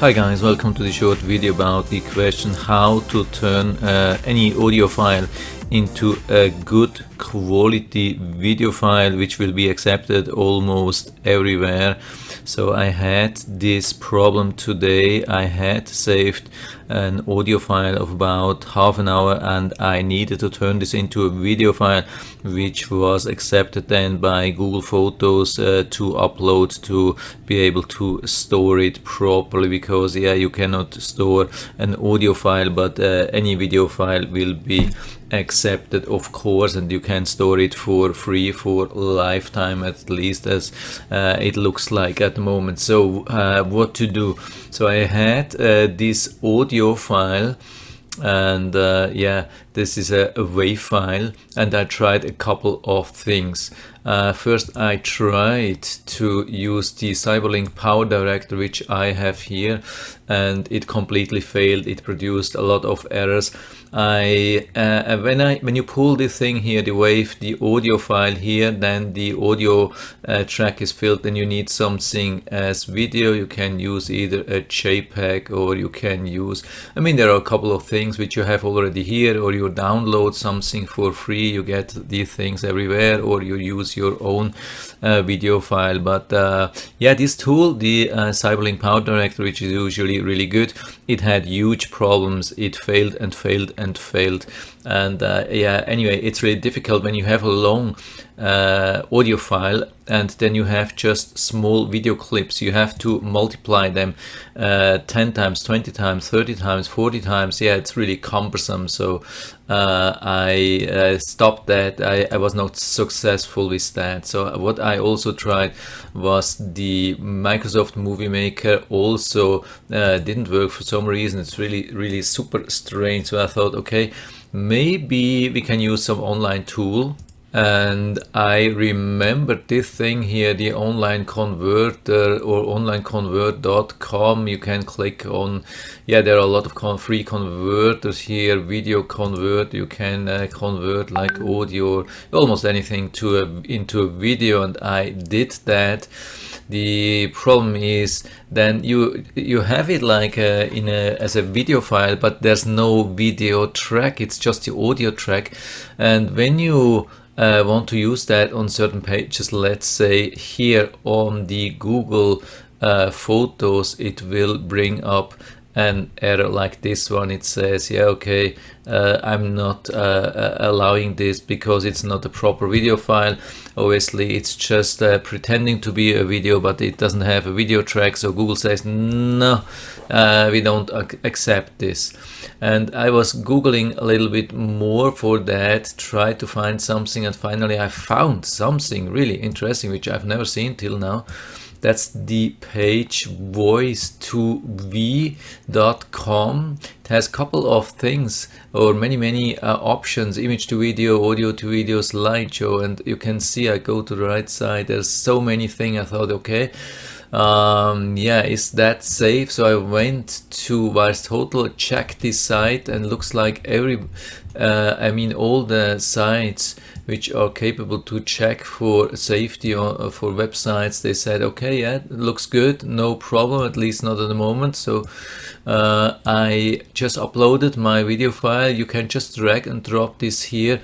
Hi guys, welcome to the short video about the question how to turn any audio file into a good quality video file which will be accepted almost everywhere. So I had this problem today. I had saved an audio file of about half an hour and I needed to turn this into a video file which was accepted then by Google Photos to upload to be able to store it properly, because you cannot store an audio file, but any video file will be accepted, of course, and you can store it for free for lifetime, at least as it looks like at the moment. So what to do? So I had this audio file, and this is a WAV file, and I tried a couple of things. First, I tried to use the Cyberlink power director which I have here, and it completely failed. It produced a lot of errors. When you pull this thing here, the WAV, the audio file here, then the audio track is filled. Then you need something as video. You can use either a JPEG, or you can use, there are a couple of things which you have already here, or you download something for free. You get these things everywhere, or you use your own video file. But this tool, the Cyberlink power director, which is usually really good, it had huge problems. It failed and failed and failed, and anyway, it's really difficult when you have a long audio file and then you have just small video clips. You have to multiply them 10 times, 20 times, 30 times, 40 times. It's really cumbersome. So I stopped that. I was not successful with that. So what I also tried was the Microsoft Movie Maker. Also didn't work for some reason. It's really super strange. So I thought, okay, maybe we can use some online tool. And I remembered this thing here, the online converter, or onlineconvert.com. You can click on, there are a lot of free converters here. Video convert, you can convert like audio, almost anything into a video, and I did that. The problem is then you have it like as a video file, but there's no video track. It's just the audio track. And when you want to use that on certain pages, let's say here on the Google Photos, it will bring up an error like this one. It says, I'm not allowing this because it's not a proper video file. Obviously it's just pretending to be a video, but it doesn't have a video track. So Google says, no, we don't accept this. And I was Googling a little bit more for that, tried to find something, and finally I found something really interesting which I've never seen till now. That's the page voice2v.com. It has a couple of things, or many options: image to video, audio to video, slideshow. And you can see, I go to the right side, there's so many things. I thought, okay, is that safe? So I went to VoiceTotal, checked this site, and looks like all the sites which are capable to check for safety for websites, they said, okay, it looks good, no problem, at least not at the moment. So I just uploaded my video file. You can just drag and drop this here.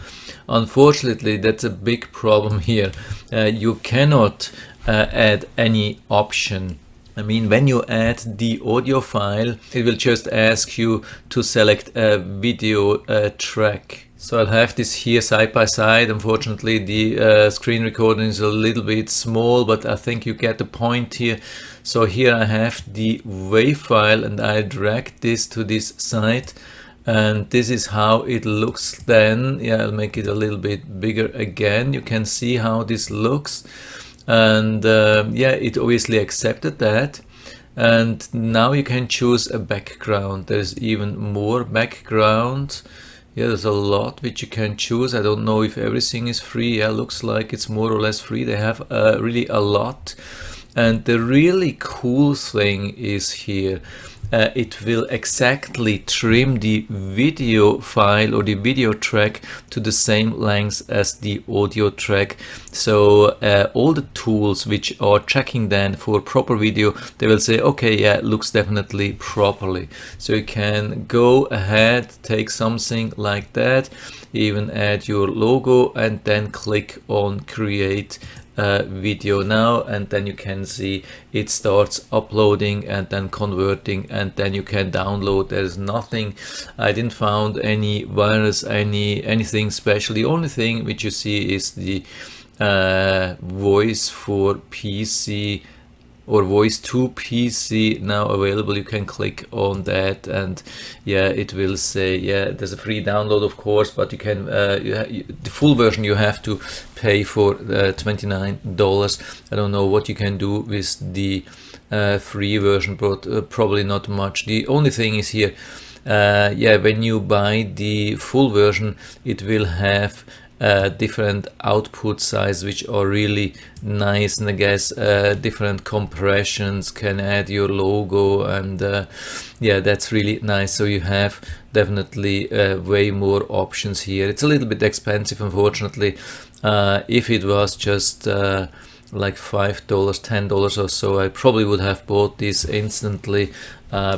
Unfortunately, that's a big problem here. You cannot add any option. When you add the audio file, it will just ask you to select a video track. So I'll have this here side by side. Unfortunately, the screen recording is a little bit small, but I think you get the point here. So here I have the WAV file, and I drag this to this side, and this is how it looks then. I'll make it a little bit bigger again. You can see how this looks. And it obviously accepted that. And now you can choose a background. There's even more background. There's a lot which you can choose. I don't know if everything is free. Looks like it's more or less free. They have really a lot. And the really cool thing is here, it will exactly trim the video file or the video track to the same length as the audio track. So all the tools which are checking then for proper video, they will say, okay, yeah, it looks definitely properly. So you can go ahead, take something like that, even add your logo, and then click on create video now, and then you can see it starts uploading and then converting, and then you can download. There's nothing, I didn't found any virus, anything special. The only thing which you see is the voice for PC or voice to PC now available. You can click on that, and yeah, it will say, yeah, there's a free download of course, but you can the full version you have to pay for $29. I don't know what you can do with the free version, but probably not much. The only thing is here, yeah, when you buy the full version, it will have different output size which are really nice, and I guess different compressions, can add your logo, and yeah, that's really nice. So you have definitely way more options here. It's a little bit expensive, unfortunately. If it was just like $5, $10 or so, I probably would have bought this instantly,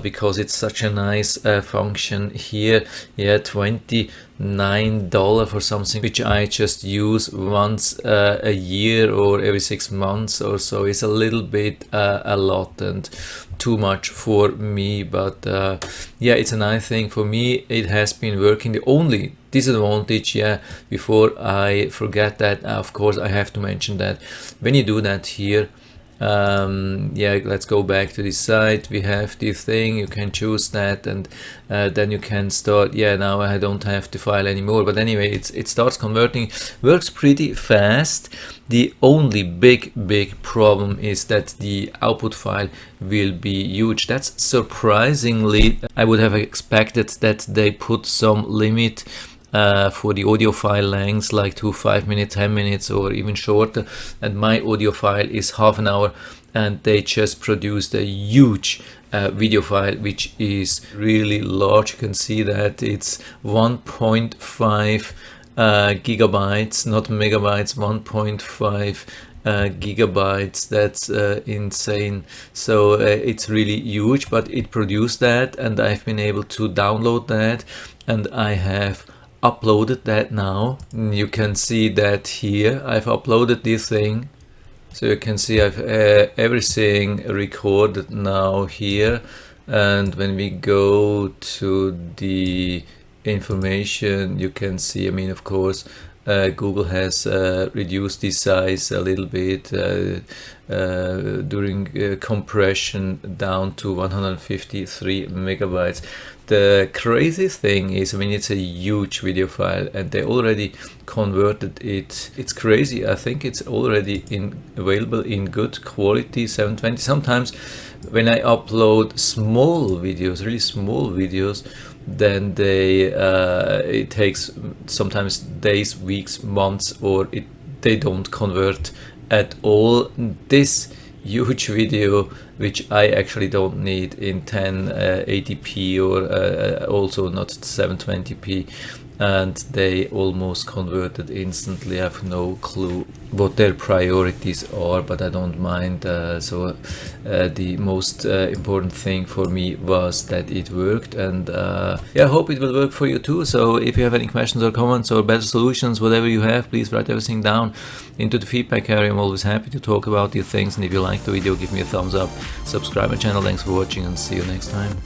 because it's such a nice function here. Yeah, $29 for something which I just use once a year or every 6 months or so is a little bit a lot and too much for me, but yeah, it's a nice thing. For me it has been working. The only disadvantage, yeah, before I forget that, of course I have to mention that when you do that here, yeah, let's go back to this site. We have the thing, you can choose that, and then you can start. Yeah, now I don't have the file anymore, but anyway, it starts converting, works pretty fast. The only big problem is that the output file will be huge. That's surprisingly, I would have expected that they put some limit for the audio file lengths, like to 5 minutes, 10 minutes, or even shorter, and my audio file is half an hour, and they just produced a huge video file which is really large. You can see that it's 1.5 gigabytes, not megabytes, 1.5 gigabytes. That's insane. So it's really huge, but it produced that, and I've been able to download that, and I have uploaded that now. You can see that here I've uploaded this thing, so you can see I've everything recorded now here. And when we go to the information, you can see, I mean, of course, Google has reduced the size a little bit during compression down to 153 megabytes. The crazy thing is, I mean, it's a huge video file, and they already converted it. It's crazy. I think it's already available in good quality, 720. Sometimes when I upload small videos, really small videos, then they it takes sometimes days, weeks, months, or they don't convert at all. This huge video, which I actually don't need in 1080p or also not 720p, and they almost converted instantly. I have no clue what their priorities are, but I don't mind. So the most important thing for me was that it worked, and yeah, I hope it will work for you too. So if you have any questions or comments or better solutions, whatever you have, please write everything down into the feedback area. I'm always happy to talk about these things, and if you like the video, give me a thumbs up, subscribe my channel. Thanks for watching, and see you next time.